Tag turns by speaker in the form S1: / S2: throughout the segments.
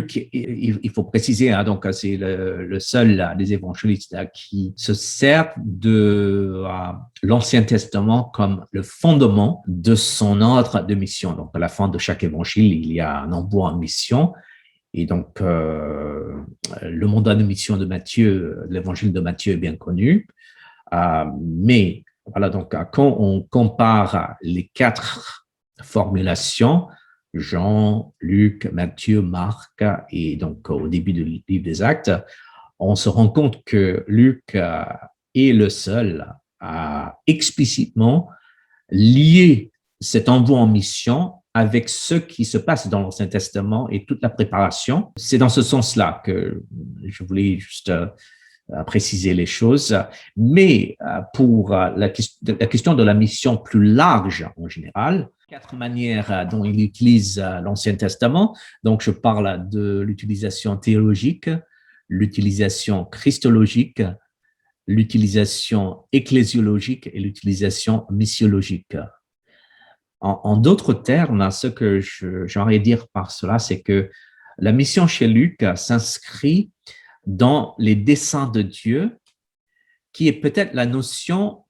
S1: Luc, il faut préciser, hein, donc c'est le seul des évangélistes qui se sert de l'Ancien Testament comme le fondement de son ordre de mission. Donc, à la fin de chaque évangile, il y a un envoi en mission. Et donc, le mandat de mission de Matthieu, l'évangile de Matthieu est bien connu. Mais voilà, donc quand on compare les 4 formulations, Jean, Luc, Matthieu, Marc, et donc au début du livre des Actes, on se rend compte que Luc est le seul à explicitement lier cet envoi en mission avec ce qui se passe dans l'Ancien Testament et toute la préparation. C'est dans ce sens-là que je voulais juste préciser les choses. Mais pour la question de la mission plus large en général, 4 manières dont il utilise l'Ancien Testament. Donc, je parle de l'utilisation théologique, l'utilisation christologique, l'utilisation ecclésiologique et l'utilisation missiologique. En d'autres termes, ce que j'aimerais dire par cela, c'est que la mission chez Luc s'inscrit dans les desseins de Dieu, qui est peut-être la notion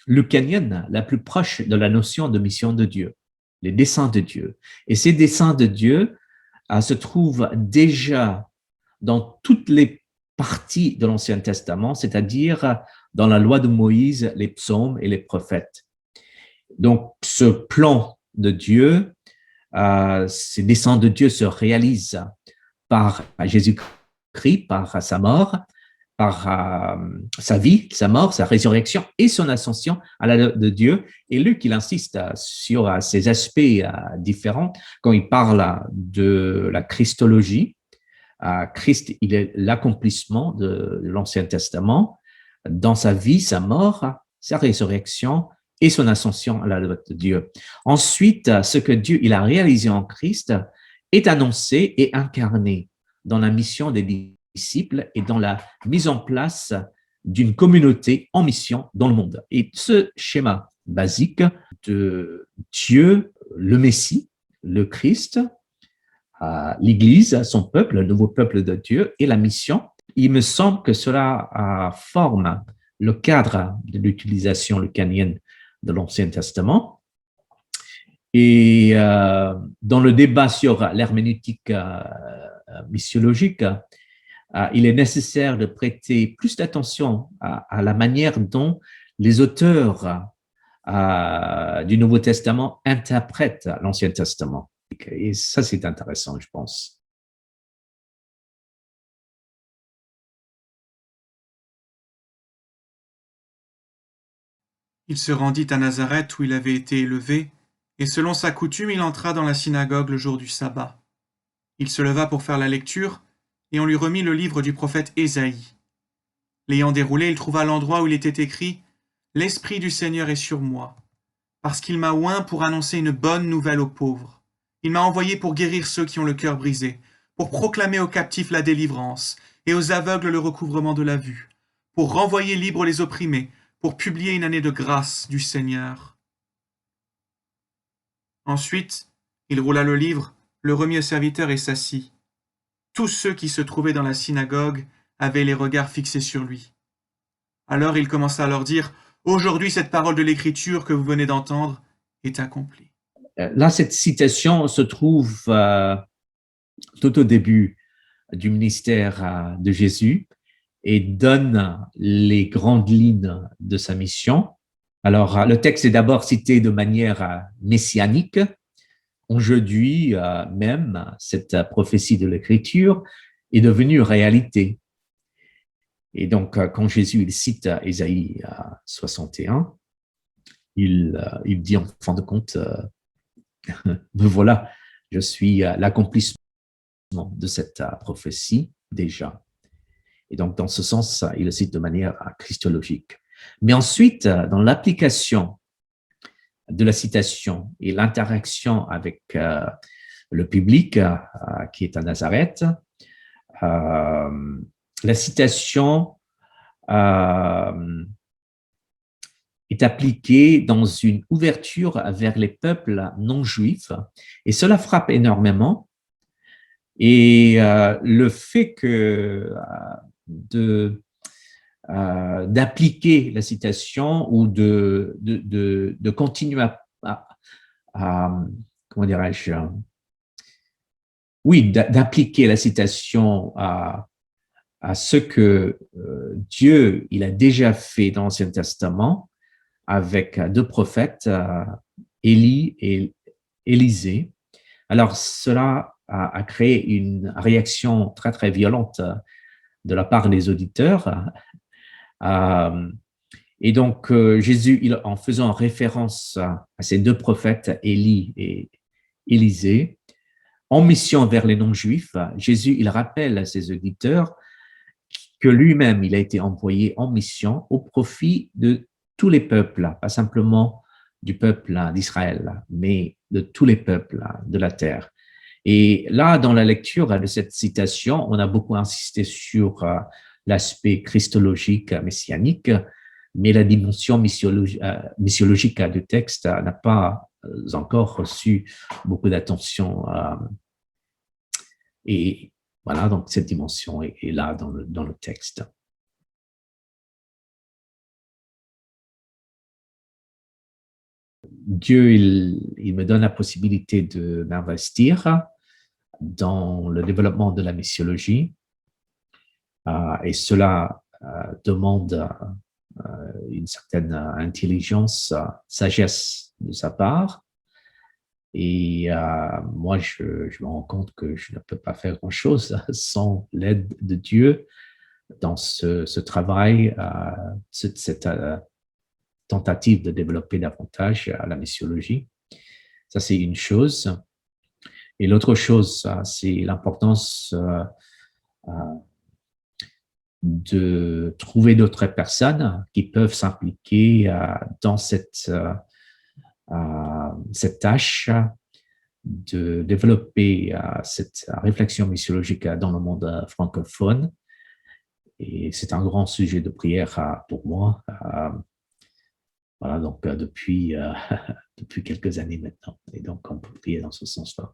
S1: lucanienne la plus proche de la notion de mission de Dieu, les desseins de Dieu. Et ces desseins de Dieu se trouvent déjà dans toutes les parties de l'Ancien Testament, c'est-à-dire dans la loi de Moïse, les psaumes et les prophètes. Donc, ce plan de Dieu, ces desseins de Dieu se réalisent par Jésus-Christ, par sa mort, par sa vie, sa mort, sa résurrection et son ascension à la de Dieu. Et Luc, il insiste sur ces aspects différents quand il parle de la christologie. Christ, il est l'accomplissement de l'Ancien Testament dans sa vie, sa mort, sa résurrection et son ascension à la de Dieu. Ensuite, ce que Dieu il a réalisé en Christ est annoncé et incarné dans la mission des disciples et dans la mise en place d'une communauté en mission dans le monde. Et ce schéma basique de Dieu, le Messie, le Christ, l'Église, son peuple, le nouveau peuple de Dieu et la mission, il me semble que cela forme le cadre de l'utilisation lucanienne de l'Ancien Testament. Et dans le débat sur l'herméneutique missiologique, il est nécessaire de prêter plus d'attention à la manière dont les auteurs du Nouveau Testament interprètent l'Ancien Testament. Et ça, c'est intéressant, je pense.
S2: Il se rendit à Nazareth où il avait été élevé, et selon sa coutume, il entra dans la synagogue le jour du sabbat. Il se leva pour faire la lecture, et on lui remit le livre du prophète Ésaïe. L'ayant déroulé, il trouva l'endroit où il était écrit « L'Esprit du Seigneur est sur moi, parce qu'il m'a oint pour annoncer une bonne nouvelle aux pauvres. Il m'a envoyé pour guérir ceux qui ont le cœur brisé, pour proclamer aux captifs la délivrance, et aux aveugles le recouvrement de la vue, pour renvoyer libres les opprimés, pour publier une année de grâce du Seigneur. » Ensuite, il roula le livre, le remit au serviteur et s'assit. Tous ceux qui se trouvaient dans la synagogue avaient les regards fixés sur lui. Alors il commença à leur dire « Aujourd'hui, cette parole de l'Écriture que vous venez d'entendre est accomplie. »
S1: Là, cette citation se trouve tout au début du ministère de Jésus et donne les grandes lignes de sa mission. Alors, le texte est d'abord cité de manière messianique. Aujourd'hui, même, cette prophétie de l'Écriture est devenue réalité. Et donc, quand Jésus il cite Ésaïe 61, il dit en fin de compte, me voilà, je suis l'accomplissement de cette prophétie déjà. Et donc, dans ce sens, il le cite de manière christologique. Mais ensuite, dans l'application de la citation et l'interaction avec le public qui est à Nazareth, la citation est appliquée dans une ouverture vers les peuples non juifs et cela frappe énormément Et le fait que d'appliquer la citation ou de continuer à comment dirais-je, oui, d'appliquer la citation à ce que Dieu il a déjà fait dans l'Ancien Testament avec deux prophètes, Élie et Élisée. Alors, cela a créé une réaction très, très violente de la part des auditeurs. Et donc, Jésus, en faisant référence à ces deux prophètes, Élie et Élisée, en mission vers les non-juifs, Jésus, il rappelle à ses auditeurs que lui-même, il a été envoyé en mission au profit de tous les peuples, pas simplement du peuple d'Israël, mais de tous les peuples de la terre. Et là, dans la lecture de cette citation, on a beaucoup insisté sur l'aspect christologique, messianique, mais la dimension missiologique du texte n'a pas encore reçu beaucoup d'attention. Et voilà, donc cette dimension est là dans le texte. Dieu, il me donne la possibilité d'investir dans le développement de la missiologie et cela demande une certaine intelligence, sagesse de sa part. Et moi, je me rends compte que je ne peux pas faire grand-chose sans l'aide de Dieu dans ce travail, cette tentative de développer davantage la missiologie. Ça, c'est une chose. Et l'autre chose, c'est l'importance de trouver d'autres personnes qui peuvent s'impliquer dans cette tâche de développer cette réflexion missiologique dans le monde francophone. Et c'est un grand sujet de prière pour moi. Voilà, donc depuis quelques années maintenant. Et donc, on peut prier dans ce sens-là.